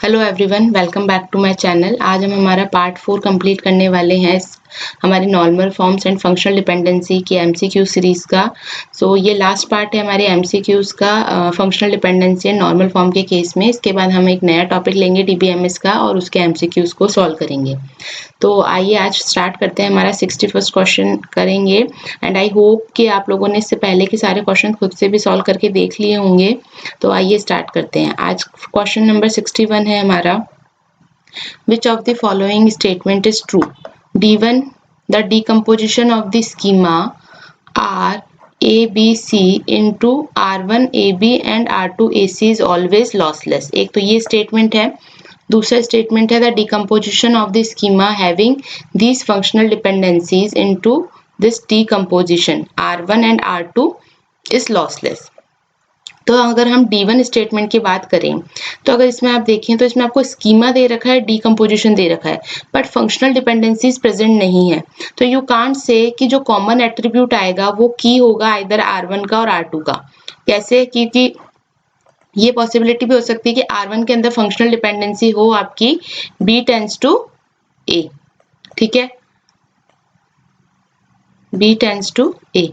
Hello everyone, welcome back to my channel. आज हम हमारा पार्ट 4 कंप्लीट करने वाले हैं हमारी normal forms and functional dependency की एमसीक्यू सीरीज़ का। ये लास्ट पार्ट है हमारे एमसीक्यूज़ का functional dependency and normal form के केस में। इसके बाद हम एक नया टॉपिक लेंगे डीबीएमएस का और उसके एमसीक्यूज़ को सॉल्व करेंगे। तो आइए आज स्टार्ट करते हैं, हमारा 61st क्वेश्चन करेंगे एंड आई होप कि आप लोगों ने इससे पहले के सारे क्वेश्चन खुद से भी सॉल्व करके देख लिए होंगे। तो आइए स्टार्ट करते हैं। आज क्वेश्चन नंबर 61 है हमारा, which of the following statement is true? D1, the decomposition of the schema R A B C into R1 AB and R2 AC is always lossless। एक तो ये स्टेटमेंट है। दूसरा स्टेटमेंट है the decomposition of the schema having these functional dependencies into this decomposition R1 and R2 is lossless। तो अगर हम D1 statement की बात करें तो अगर इसमें आप देखें तो इसमें आपको स्कीमा दे रखा है, डीकम्पोजिशन दे रखा है, बट फंक्शनल डिपेंडेंसीज प्रेजेंट नहीं है। तो यू कांट से कि जो कॉमन एट्रीब्यूट आएगा वो की होगा इधर R1 का और R2 का। कैसे? क्योंकि ये पॉसिबिलिटी भी हो सकती है कि R1 के अंदर फंक्शनल डिपेंडेंसी हो आपकी B टेंड्स टू A, ठीक है, B टेंड्स टू A,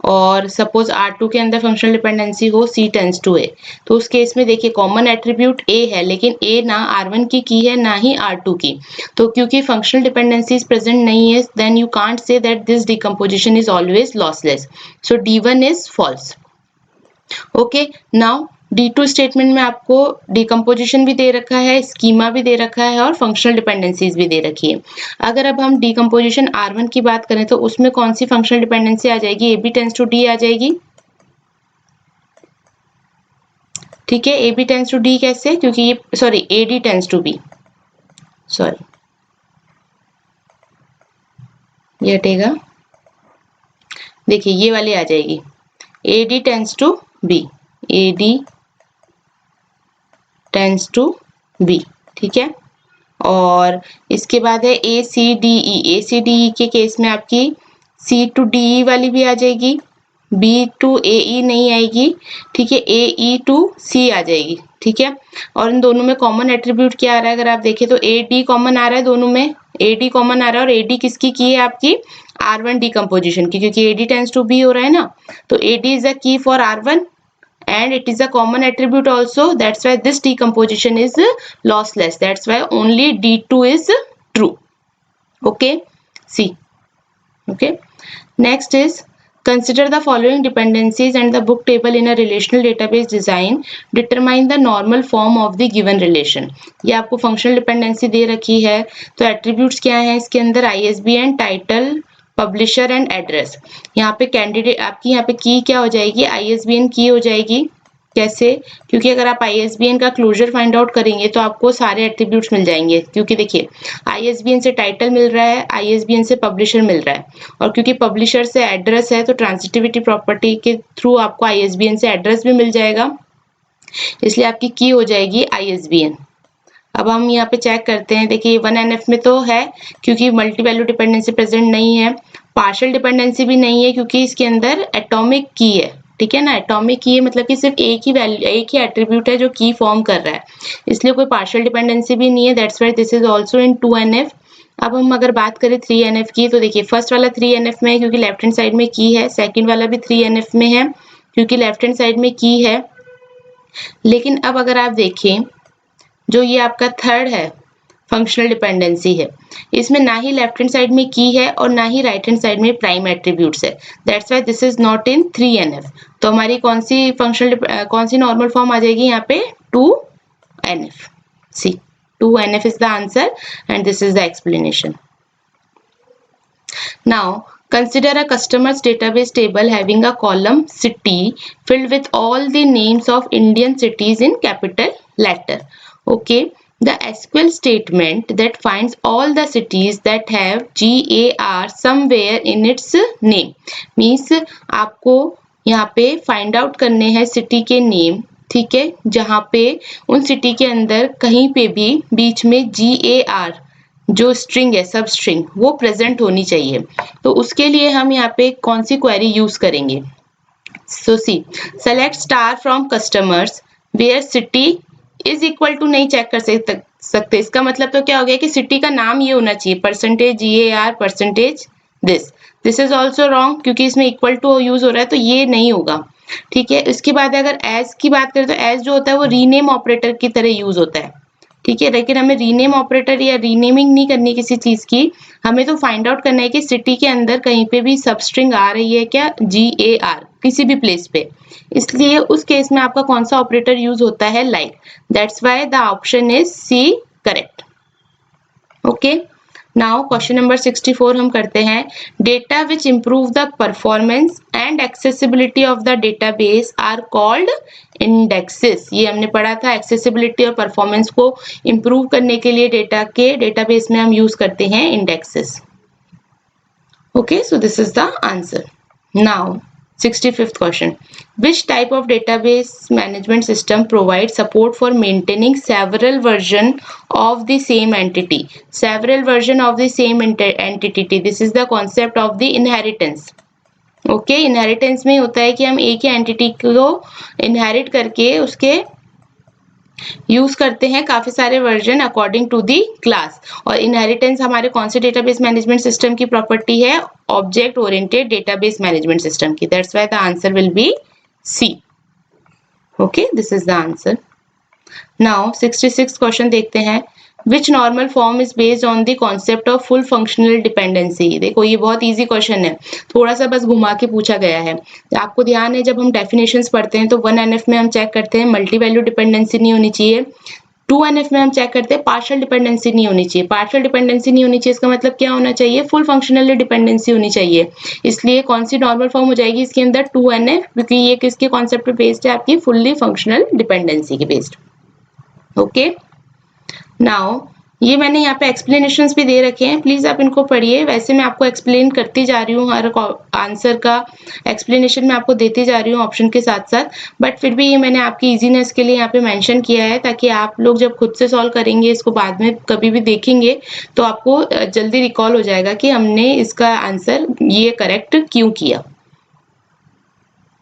और सपोज R2 के अंदर फंक्शनल डिपेंडेंसी हो C टेंड्स टू A। तो उस केस में देखिए कॉमन एट्रीब्यूट A है, लेकिन A ना R1 की है ना ही R2 की। तो क्योंकि फंक्शनल डिपेंडेंसीज प्रेजेंट नहीं है, then you can't say that this decomposition is always lossless. So D1 is false. Okay, now D2 statement में आपको डिकम्पोजिशन भी दे रखा है, स्कीमा भी दे रखा है और फंक्शनल डिपेंडेंसीज भी दे रखी है। अगर अब हम डिकम्पोजिशन R1 की बात करें तो उसमें कौन सी फंक्शनल डिपेंडेंसी आ जाएगी? AB टेंड्स टू D आ जाएगी, ठीक है। AB टेंड्स टू D कैसे? क्योंकि ये AD टेंड्स टू B, ये हटेगा, देखिए ये वाली आ जाएगी AD tends to B, AD tends to B, ठीक है। और इसके बाद है ACDE के केस में आपकी C टू DE वाली भी आ जाएगी, B टू AE नहीं आएगी, ठीक है, AE टू C आ जाएगी, ठीक है। और इन दोनों में कॉमन एट्रीब्यूट क्या आ रहा है? अगर आप देखें तो AD कॉमन आ रहा है, दोनों में AD कॉमन आ रहा है, और AD किसकी की है? आपकी R1 डिकम्पोजिशन की, क्योंकि AD टेंड्स टू B हो रहा है ना। तो AD is the key for R1 and it is a common attribute also, that's why this decomposition is lossless, that's why only D2 is true. Okay, C. Okay, next is consider the following dependencies and the book table in a relational database design, determine the normal form of the given relation। ये आपको functional dependency दे रखी है, तो attributes क्या है इसके अंदर? ISBN, title, publisher and address. यहाँ पे कैंडिडेट आपकी यहाँ पे की क्या हो जाएगी? ISBN की हो जाएगी। कैसे? क्योंकि अगर आप ISBN का क्लोजर फाइंड आउट करेंगे तो आपको सारे एट्रीब्यूट्स मिल जाएंगे। क्योंकि देखिए ISBN से टाइटल मिल रहा है, ISBN से पब्लिशर मिल रहा है, और क्योंकि पब्लिशर से एड्रेस है तो ट्रांजिटिविटी प्रॉपर्टी के थ्रू आपको ISBN से एड्रेस भी मिल जाएगा, इसलिए आपकी की हो जाएगी ISBN। अब हम यहाँ पे चेक करते हैं, देखिए 1NF में तो है क्योंकि मल्टी वैल्यू डिपेंडेंसी प्रेजेंट नहीं है, पार्शियल डिपेंडेंसी भी नहीं है क्योंकि इसके अंदर एटॉमिक की है, ठीक है ना। एटॉमिक की है मतलब कि सिर्फ एक ही वैल्यू, एक ही एट्रीब्यूट है जो की फॉर्म कर रहा है, इसलिए कोई पार्शियल डिपेंडेंसी भी नहीं है, that's why this is also in 2NF। अब हम अगर बात करें 3NF की, तो देखिए फर्स्ट वाला 3NF में है क्योंकि लेफ्ट हैंड साइड में की है, सेकेंड वाला भी 3NF में है क्योंकि लेफ्ट हैंड साइड में की है। लेकिन अब अगर आप देखें जो ये आपका थर्ड है फंक्शनल डिपेंडेंसी है, इसमें ना ही लेफ्ट हैंड साइड में की है और ना ही राइट हैंड साइड में प्राइम एट्रीब्यूट्स है, that's why this is not in 3NF। तो हमारी कौन सी नॉर्मल फॉर्म आ जाएगी यहाँ पे? 2NF। See, 2NF is the answer and this is the explanation. Now consider a customer's database table having a column city filled with all the names of Indian cities in capital letter. Okay, the SQL statement that finds all the cities that have GAR somewhere in its name means आपको यहाँ पे find out करने हैं city के name, ठीक है, जहाँ पे उन सिटी के अंदर कहीं पे भी बीच में GAR जो स्ट्रिंग है, सब स्ट्रिंग, वो प्रेजेंट होनी चाहिए। तो उसके लिए हम यहाँ पे कौन सी क्वेरी यूज करेंगे? So C, select star from customers where city is equal to नहीं चेक कर सकते। इसका मतलब तो क्या हो गया कि सिटी का नाम ये होना चाहिए, percentage GAR percentage this is also wrong, क्योंकि इसमें इक्वल टू यूज हो रहा है तो ये नहीं होगा। ठीक है, इसके बाद अगर एज की बात करें तो एज जो होता है वो रीनेम ऑपरेटर की तरह यूज होता है। ठीक है, लेकिन हमें रीनेम ऑपरेटर या रीनेमिंग नहीं करनी किसी चीज की, हमें तो फाइंड आउट करना है कि सिटी के अंदर कहीं पे भी सबस्ट्रिंग आ रही है क्या, GAR किसी भी प्लेस पे, इसलिए उस केस में आपका कौन सा ऑपरेटर यूज होता है, like. That's why the option is C correct. Okay, now question number 64 हम करते हैं। Data which improve the performance and accessibility of the database are called indexes. ये हमने पढ़ा था, एक्सेसिबिलिटी और परफॉर्मेंस को इम्प्रूव करने के लिए डेटा के डेटाबेस में हम यूज करते हैं indexes. Okay, so this is the answer. Now 65th question. Which type of database management system provides support for maintaining several version of the same entity? Several version of the same entity. This is the concept of the inheritance. Okay, inheritance में होता है कि हम एक ही entity को inherit करके उसके use करते हैं काफी सारे version according to the class. और इनहेरिटेंस हमारे कौन से डेटाबेस मैनेजमेंट सिस्टम की प्रॉपर्टी है, object oriented database management system की। That's why the answer will be C. Okay, this is the answer. Now 66 question देखते हैं। Which normal form is based on the concept of full functional dependency? देखो ये बहुत easy question है, थोड़ा सा बस घुमा के पूछा गया है। आपको ध्यान है जब हम डेफिनेशंस पढ़ते हैं तो 1NF में हम चेक करते हैं मल्टी वैल्यू डिपेंडेंसी नहीं होनी चाहिए, 2NF में हम चेक करते हैं पार्शियल डिपेंडेंसी नहीं होनी चाहिए। पार्शियल डिपेंडेंसी नहीं होनी चाहिए इसका मतलब क्या होना चाहिए, फुल फंक्शनल डिपेंडेंसी होनी चाहिए। इसलिए कौन सी नॉर्मल फॉर्म हो जाएगी इसके अंदर, 2NF, क्योंकि ये किसके कॉन्सेप्ट पे बेस्ड है, आपकी फुल्ली फंक्शनल डिपेंडेंसी के बेस्ड। ओके, नाउ ये मैंने यहाँ पे एक्सप्लेनेशंस भी दे रखे हैं, प्लीज आप इनको पढ़िए। वैसे मैं आपको एक्सप्लेन करती जा रही हूँ, हर आंसर का एक्सप्लेनेशन मैं आपको देती जा रही हूँ ऑप्शन के साथ साथ, बट फिर भी ये मैंने आपकी इजीनेस के लिए यहाँ पे मेंशन किया है, ताकि आप लोग जब खुद से सॉल्व करेंगे इसको बाद में कभी भी देखेंगे तो आपको जल्दी रिकॉल हो जाएगा कि हमने इसका आंसर ये करेक्ट क्यों किया।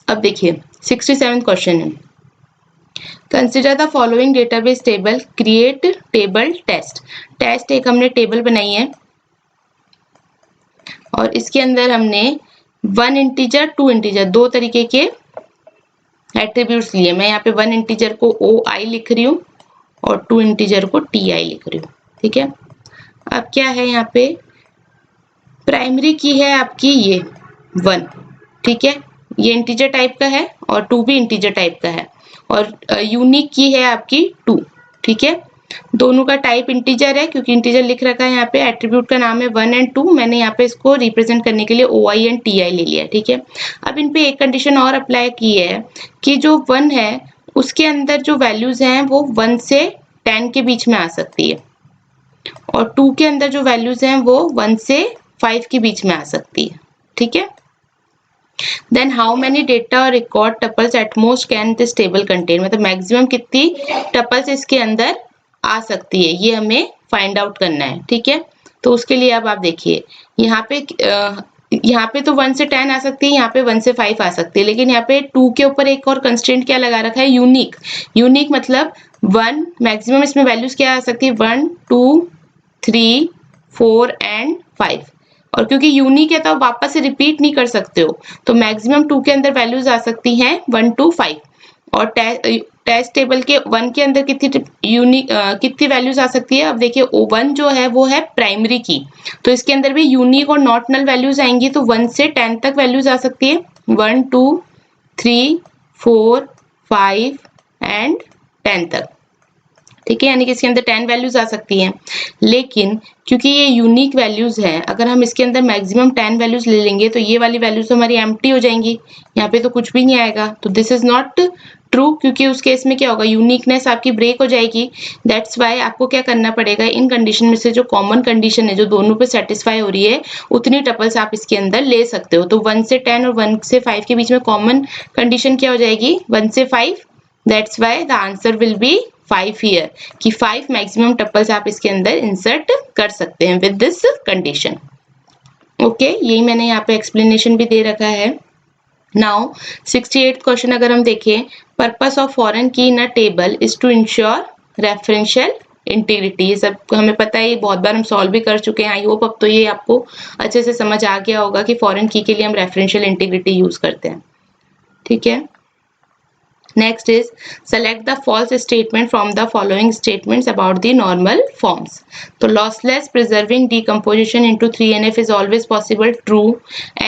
अब देखिए 67 क्वेश्चन है। Consider the following database table, create table test. Test एक हमने टेबल बनाई है और इसके अंदर हमने 1 इंटीजर 2 इंटीजर दो तरीके के एट्रीब्यूट्स लिए। मैं यहाँ पे 1 इंटीजर को OI लिख रही हूँ और 2 इंटीजर को TI लिख रही हूँ। ठीक है, अब क्या है यहाँ पे, प्राइमरी की है आपकी ये 1, ठीक है, ये इंटीजर टाइप का है और 2 भी इंटीजर टाइप का है, और यूनिक की है आपकी 2। ठीक है, दोनों का टाइप इंटीजर है, क्योंकि इंटीजर लिख रखा है यहाँ पे, एट्रीब्यूट का नाम है 1 एंड 2, मैंने यहाँ पे इसको रिप्रेजेंट करने के लिए OI एंड TI ले लिया। ठीक है, अब इन पे एक कंडीशन और अप्लाई की है कि जो 1 है उसके अंदर जो वैल्यूज हैं वो 1 से 10 के बीच में आ सकती है, और 2 के अंदर जो वैल्यूज हैं वो 1 से 5 के बीच में आ सकती है। ठीक है, देन हाउ मेनी डेटा और record tuples at most can this table contain, मतलब मैक्सिमम कितनी टपल्स इसके अंदर आ सकती है, ये हमें फाइंड आउट करना है। ठीक है, तो उसके लिए अब आप देखिए यहाँ पे तो 1 से 10 आ सकती है, यहाँ पे 1 से 5 आ सकती है, लेकिन यहाँ पे 2 के ऊपर एक और कंस्ट्रेंट क्या लगा रखा है, यूनिक। यूनिक मतलब 1 मैक्सिमम इसमें वैल्यूज क्या आ सकती है, 1 2 3 4 एंड 5, और क्योंकि यूनिक है तो आप वापस से रिपीट नहीं कर सकते हो, तो मैक्सिमम 2 के अंदर वैल्यूज आ सकती हैं 1 to 5, और टेस्ट टेबल के 1 के अंदर कितनी वैल्यूज आ सकती है। अब देखिए 1 जो है वो है प्राइमरी की, तो इसके अंदर भी यूनिक और नॉट नल वैल्यूज आएंगी, तो 1 से 10 तक वैल्यूज आ सकती है, 1 2 3 4 5 एंड 10 तक। ठीक है, यानी कि इसके अंदर 10 वैल्यूज आ सकती हैं, लेकिन क्योंकि ये यूनिक वैल्यूज हैं, अगर हम इसके अंदर मैक्सिमम 10 वैल्यूज ले लेंगे तो ये वाली वैल्यूज तो हमारी एम्प्टी हो जाएंगी, यहाँ पे तो कुछ भी नहीं आएगा, तो दिस इज नॉट ट्रू, क्योंकि उस केस में क्या होगा, यूनिकनेस आपकी ब्रेक हो जाएगी। दैट्स वाई आपको क्या करना पड़ेगा, इन कंडीशन में से जो कॉमन कंडीशन है जो दोनों पे सेटिस्फाई हो रही है उतनी टपल्स आप इसके अंदर ले सकते हो। तो 1 से 10 और 1 से 5 के बीच में कॉमन कंडीशन क्या हो जाएगी, 1 से 5। That's why the answer will B 5 here, कि 5 मैक्सिमम टपल्स आप इसके अंदर इंसर्ट कर सकते हैं विद दिस कंडीशन। ओके, यही मैंने यहाँ पे एक्सप्लेनेशन भी दे रखा है। नाउ 68 क्वेश्चन अगर हम देखें, purpose of foreign key in a table is to ensure referential integrity. ये सब हमें पता है, ये बहुत बार हम सॉल्व भी कर चुके हैं। आई होप अब तो ये आपको अच्छे से समझ आ गया होगा कि फॉरेन की के लिए हम रेफरेंशियल इंटीग्रिटी यूज करते हैं। ठीक है, next is select the false statement from the following statements about the normal forms. तो lossless preserving decomposition into 3NF is always possible, true.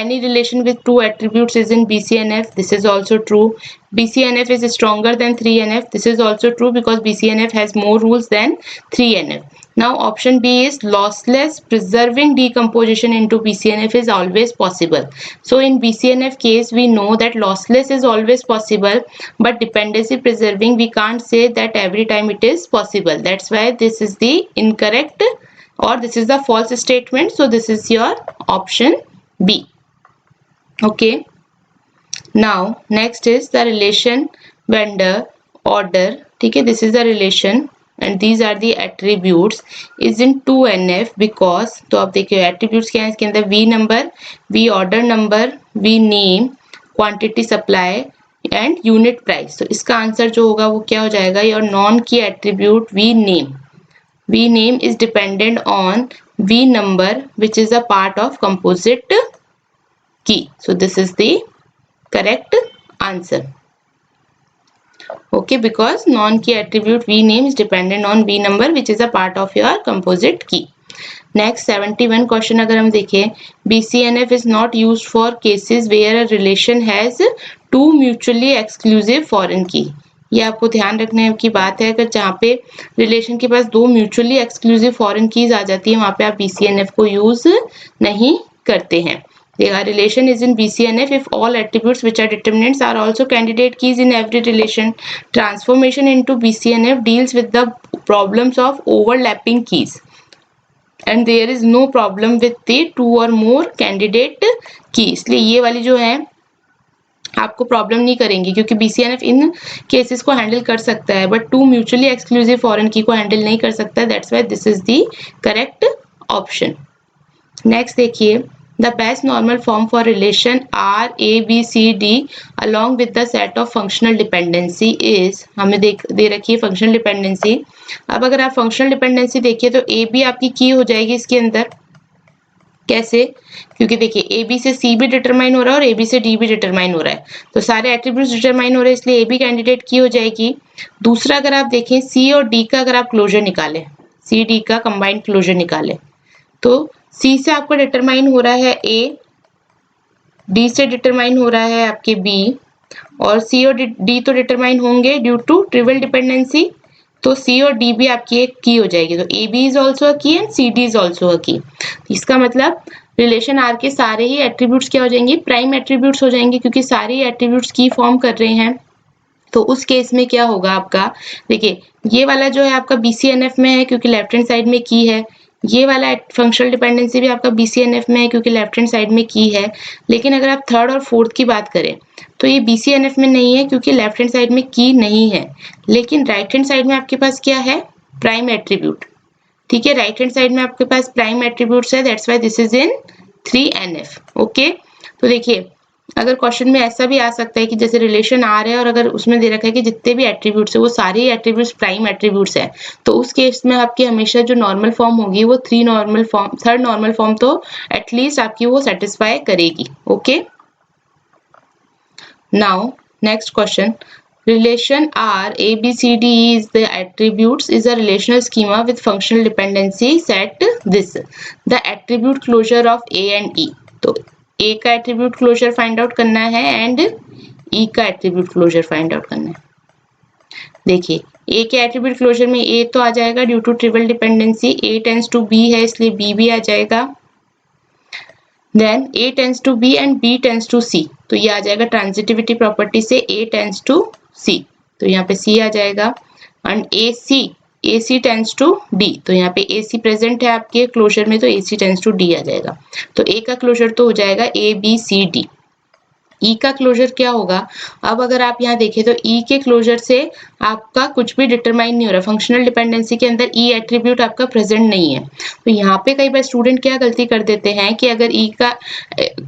Any relation with two attributes is in BCNF, this is also true. BCNF is stronger than 3NF, this is also true because BCNF has more rules than 3NF. Now option B is lossless preserving decomposition into BCNF is always possible. So in BCNF case we know that lossless is always possible, but dependency preserving we can't say that every time it is possible. That's why this is the incorrect, or this is the false statement. So this is your option B. Okay. Now next is the relation vendor order. ठीक है, this is the relation and these are the attributes is in 2NF because, तो आप देखिए attributes क्या है इसके अंदर, V number, V order number, V name, quantity supply and unit price. तो इसका आंसर जो होगा वो क्या हो जाएगा, your non key attribute V name. V name is dependent on V number which is a part of composite key. So this is the correct answer. Okay, because non-key attribute V name is dependent on V number which is a part of your composite key. Next 71 question अगर हम देखें, BCNF is not used for cases where a relation has two mutually exclusive foreign key. ये आपको ध्यान रखने की बात है, अगर जहाँ पे रिलेशन के पास दो म्यूचुअली एक्सक्लूसिव फॉरेन कीज आ जाती है वहाँ पे आप BCNF को यूज नहीं करते हैं. The relation is in BCNF if all attributes which are determinants are also candidate keys in every relation. Transformation into BCNF deals with the problems of overlapping keys. And there is no problem with the two or more candidate key. इसलिए ये वाली जो है आपको problem नहीं करेंगी क्योंकि BCNF इन cases को हैंडल कर सकता है, but two mutually exclusive foreign की को हैंडल नहीं कर सकता. That's why this is the correct option. Next देखिए, the best normal form for relation R A B C D along with the set of functional dependency is, हमें दे रखी है functional dependency. अब अगर आप फंक्शनल डिपेंडेंसी देखिए तो A B आपकी की हो जाएगी इसके अंदर. कैसे? क्योंकि देखिए ए बी से सी भी डिटरमाइन हो रहा है और ए बी से डी भी डिटरमाइन हो रहा है, तो सारे एट्रीब्यूट्स डिटरमाइन हो रहे हैं इसलिए ए बी कैंडिडेट की हो जाएगी. दूसरा अगर आप देखें सी और डी का अगर आप क्लोजर निकालें, सी डी का कंबाइंड क्लोजर निकालें तो सी से आपका डिटरमाइन हो रहा है ए, डी से डिटरमाइन हो रहा है आपके बी, और सी और डी तो डिटरमाइन होंगे ड्यू टू ट्रिवियल डिपेंडेंसी, तो सी और डी भी आपकी एक की हो जाएगी. तो A B is also a key and C D is also a key. इसका मतलब रिलेशन आर के सारे ही एट्रीब्यूट्स क्या हो जाएंगे, प्राइम एट्रीब्यूट्स हो जाएंगे क्योंकि सारे ही एट्रीब्यूट्स की फॉर्म कर रहे हैं. तो उस केस में क्या होगा आपका, देखिए ये वाला जो है आपका BCNF में है क्योंकि लेफ्ट हैंड साइड में की है, ये वाला फंक्शनल डिपेंडेंसी भी आपका BCNF में है क्योंकि लेफ्ट हैंड साइड में की है. लेकिन अगर आप थर्ड और फोर्थ की बात करें तो ये BCNF में नहीं है क्योंकि लेफ्ट हैंड साइड में की नहीं है, लेकिन राइट हैंड साइड में आपके पास क्या है, प्राइम एट्रीब्यूट. ठीक है, राइट हैंड साइड में आपके पास प्राइम एट्रीब्यूट्स है, that's why this is in 3NF. Okay, तो देखिए अगर क्वेश्चन में ऐसा भी आ सकता है कि जैसे रिलेशन आ रहा है और अगर उसमें दे रखा है कि जितने भी एट्रीब्यूट्स है वो सारे ही एट्रीब्यूट्स प्राइम एट्रीब्यूट्स है, तो उस केस में आपकी हमेशा जो नॉर्मल फॉर्म होगी वो थर्ड नॉर्मल फॉर्म तो एटलीस्ट आपकी वो सेटिस्फाई करेगी. Okay, now next question, relation R A B C D is the attributes is a relational schema with functional dependency set this the attribute closure of A and E. तो A का attribute closure find out करना है and E का attribute closure find out करना है. देखिए A के attribute closure में A तो आ जाएगा due to trivial dependency, A tends to B है इसलिए B भी आ जाएगा. Then A tends to B and B tends to C, तो ये आ जाएगा ट्रांजिटिविटी प्रॉपर्टी से A टेंड्स टू C, तो यहाँ पे C आ जाएगा. And AC tends to D, तो यहाँ पे AC प्रेजेंट है आपके क्लोजर में तो AC टेंड्स टू D आ जाएगा. तो A का क्लोजर तो हो जाएगा A B C D. ई का क्लोजर क्या होगा? अब अगर आप यहाँ देखें तो ई के क्लोजर से आपका कुछ भी डिटरमाइन नहीं हो रहा, फंक्शनल डिपेंडेंसी के अंदर ई एट्रीब्यूट आपका प्रेजेंट नहीं है। तो यहाँ पे कई बार स्टूडेंट क्या गलती कर देते हैं कि अगर ई का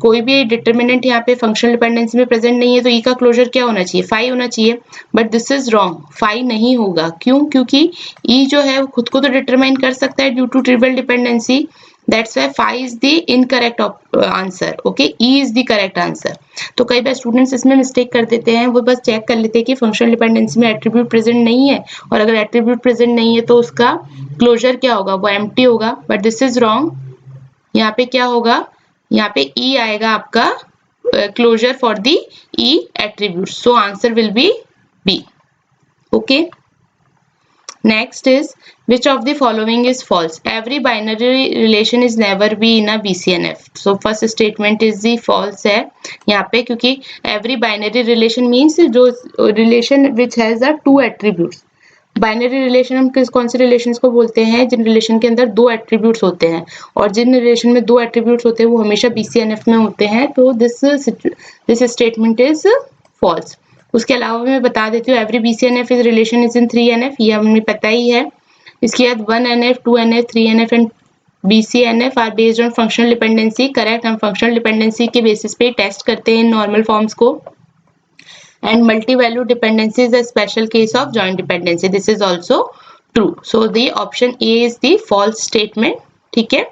कोई भी डिटर्मिनेंट यहाँ पे फंक्शनल डिपेंडेंसी में प्रेजेंट नहीं है तो ई का क्लोजर क्या होना चाहिए? फाई होना चाहिए, but this is wrong, phi नहीं होगा। क्यों? क्योंकि ई जो है वो खुद को तो डिटरमाइन कर सकता है due to trivial dependency, that's why phi is the incorrect answer. Okay, E is the correct answer. तो कई बार स्टूडेंट्स इसमें मिस्टेक कर देते हैं, वो बस चेक कर लेते हैं कि फंक्शनल डिपेंडेंसी में एट्रीब्यूट प्रेजेंट नहीं है, और अगर एट्रीब्यूट प्रेजेंट नहीं है तो उसका क्लोजर क्या होगा? वो एम्प्टी होगा, बट दिस इज रॉन्ग। यहाँ पे क्या होगा? यहाँ पे E आएगा आपका closure for the E attribute, so answer will be B. Okay. Next is, which of the following is false? Every binary relation is never be in a BCNF. So first statement is the false है यहाँ पे, क्योंकि every binary relation means जो relation which has the two attributes. Binary relation हम कौन से relations को बोलते हैं? जिन रिलेशन के अंदर दो एट्रीब्यूट्स होते हैं, और जिन रिलेशन में दो एट्रीब्यूट्स होते हैं वो हमेशा BCNF में होते हैं। तो दिस स्टेटमेंट इज फॉल्स। उसके अलावा मैं बता देती हूँ, every BCNF is relation is in 3NF, ये हमें पता ही है। इसके बाद 1NF, 2NF, 3NF and BCNF are based on functional dependency. Correct, हम फंक्शनल डिपेंडेंसी के बेसिस पे टेस्ट करते हैं नॉर्मल फॉर्म्स को। And multi-value dependency is a special case of joint dependency. This is also true. So the option A is the false statement. ठीक है,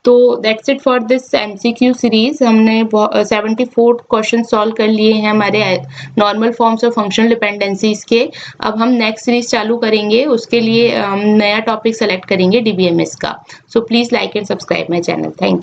तो that's it for this MCQ series. हमने 74 question solve कर लिए हैं हमारे normal forms और functional dependencies के। अब हम नेक्स्ट सीरीज चालू करेंगे, उसके लिए हम नया टॉपिक सेलेक्ट करेंगे DBMS का। So please like and subscribe my channel. Thank you.